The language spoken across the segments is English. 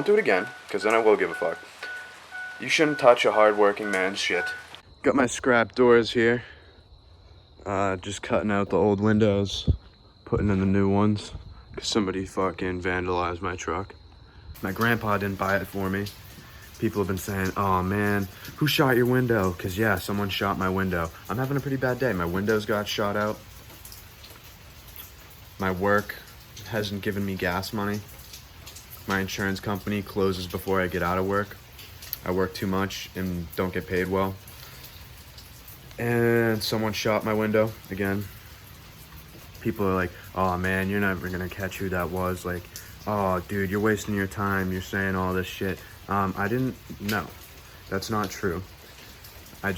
don't do it again, because then I will give a fuck. You shouldn't touch a hard-working man's shit. Got my scrap doors here. Just cutting out the old windows, putting in the new ones, because somebody fucking vandalized my truck. My grandpa didn't buy it for me. People have been saying, oh man, who shot your window? Because yeah, someone shot my window. I'm having a pretty bad day. My windows got shot out. My work hasn't given me gas money. My insurance company closes before I get out of work. I work too much and don't get paid well. And someone shot my window again. People are like, oh man, you're never gonna catch who that was. Like, oh dude, you're wasting your time. You're saying all this shit. I didn't, no, that's not true. I'm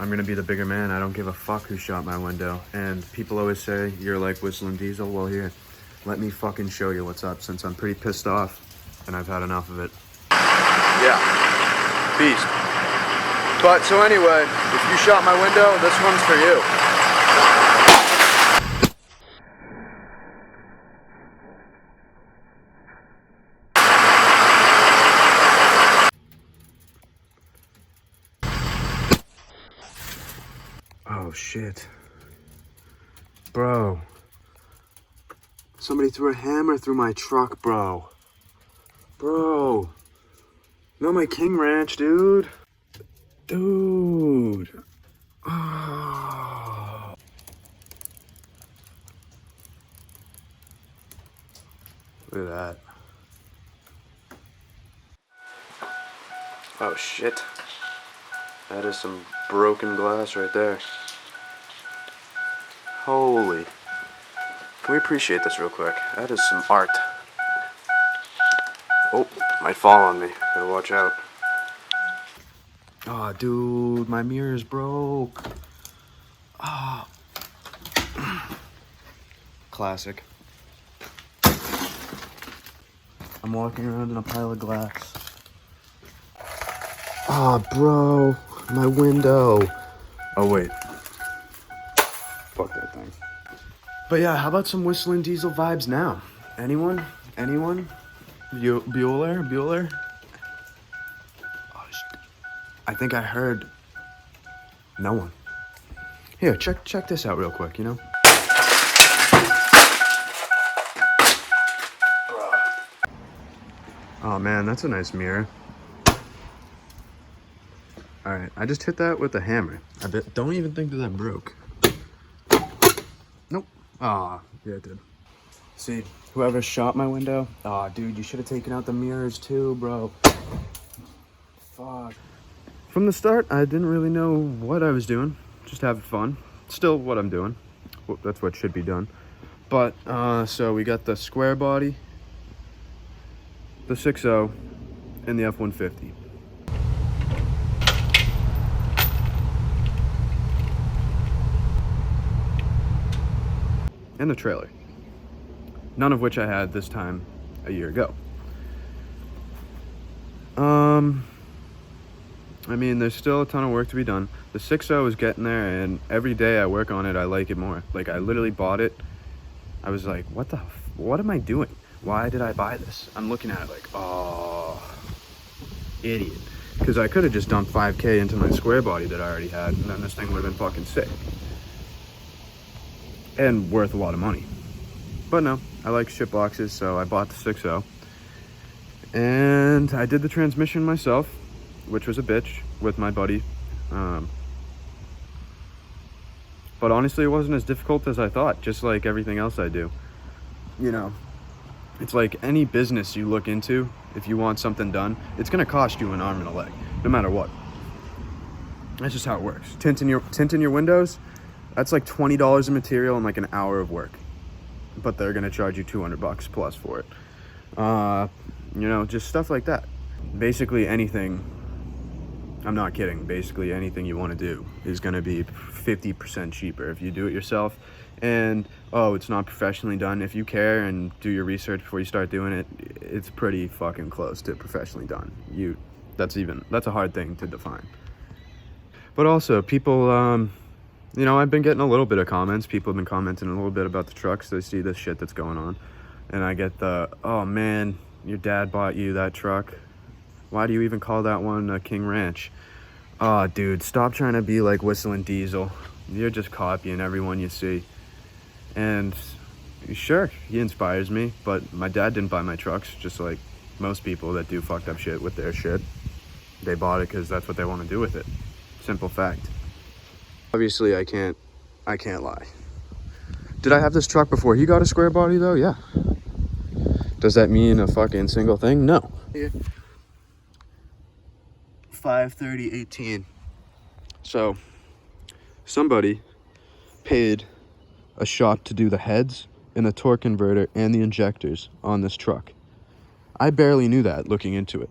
gonna be the bigger man. I don't give a fuck who shot my window. And people always say, you're like Whistling Diesel. Well, here, let me fucking show you what's up, since I'm pretty pissed off and I've had enough of it. Yeah, beast. But so anyway, if you shot my window, this one's for you. Oh shit. Bro. Somebody threw a hammer through my truck, bro. Bro. Not my King Ranch, dude. Dude. Oh. Look at that. Oh shit. That is some broken glass right there. Holy. Can we appreciate this real quick? That is some art. Oh, might fall on me. Gotta watch out. Oh, dude, my mirror's broke. Ah. Oh. Classic. I'm walking around in a pile of glass. Ah, oh, bro, my window. Oh, wait. Fuck that thing. But yeah, how about some Whistling Diesel vibes now? Anyone? Anyone? Bueller? Oh, shit. I think I heard no one. Here, check this out real quick, you know? Oh man, that's a nice mirror. Alright, I just hit that with a hammer. Don't even think that broke. Nope. Aw, yeah it did. See, whoever shot my window, aw dude, you should have taken out the mirrors too, bro. Fuck. From the start, I didn't really know what I was doing. Just having fun. Still what I'm doing. Well, that's what should be done. But, so we got the square body, the 6.0, and the F-150. And the trailer. None of which I had this time a year ago. I mean, there's still a ton of work to be done. The 6.0 is getting there, and every day I work on it, I like it more. Like, I literally bought it. I was like, what am I doing? Why did I buy this? I'm looking at it like, oh, idiot. Because I could have just dumped 5K into my square body that I already had, and then this thing would have been fucking sick. And worth a lot of money. But no, I like shit boxes, so I bought the 6.0. And I did the transmission myself, which was a bitch, with my buddy. But honestly, it wasn't as difficult as I thought, just like everything else I do. You know, it's like any business you look into, if you want something done, it's gonna cost you an arm and a leg, no matter what. That's just how it works. Tinting your windows, that's like $20 of material and like an hour of work. But they're gonna charge you $200 plus for it. You know, just stuff like that. Basically anything, I'm not kidding, basically anything you wanna do is gonna be 50% cheaper if you do it yourself. And, oh, it's not professionally done. If you care and do your research before you start doing it, it's pretty fucking close to professionally done. That's a hard thing to define. But also, people, you know, I've been getting a little bit of comments. People have been commenting a little bit about the trucks. They see this shit that's going on. And I get the, oh man, Your dad bought you that truck. Why do you even call that one a King Ranch? Aw, dude, stop trying to be like Whistling Diesel. You're just copying everyone you see. And sure, he inspires me, but my dad didn't buy my trucks, just like most people that do fucked up shit with their shit. They bought it because that's what they want to do with it. Simple fact. Obviously, I can't lie. Did I have this truck before he got a square body though? Yeah. Does that mean a fucking single thing? No. 5/30/18. So somebody paid a shop to do the heads and the torque converter and the injectors on this truck. I barely knew that looking into it.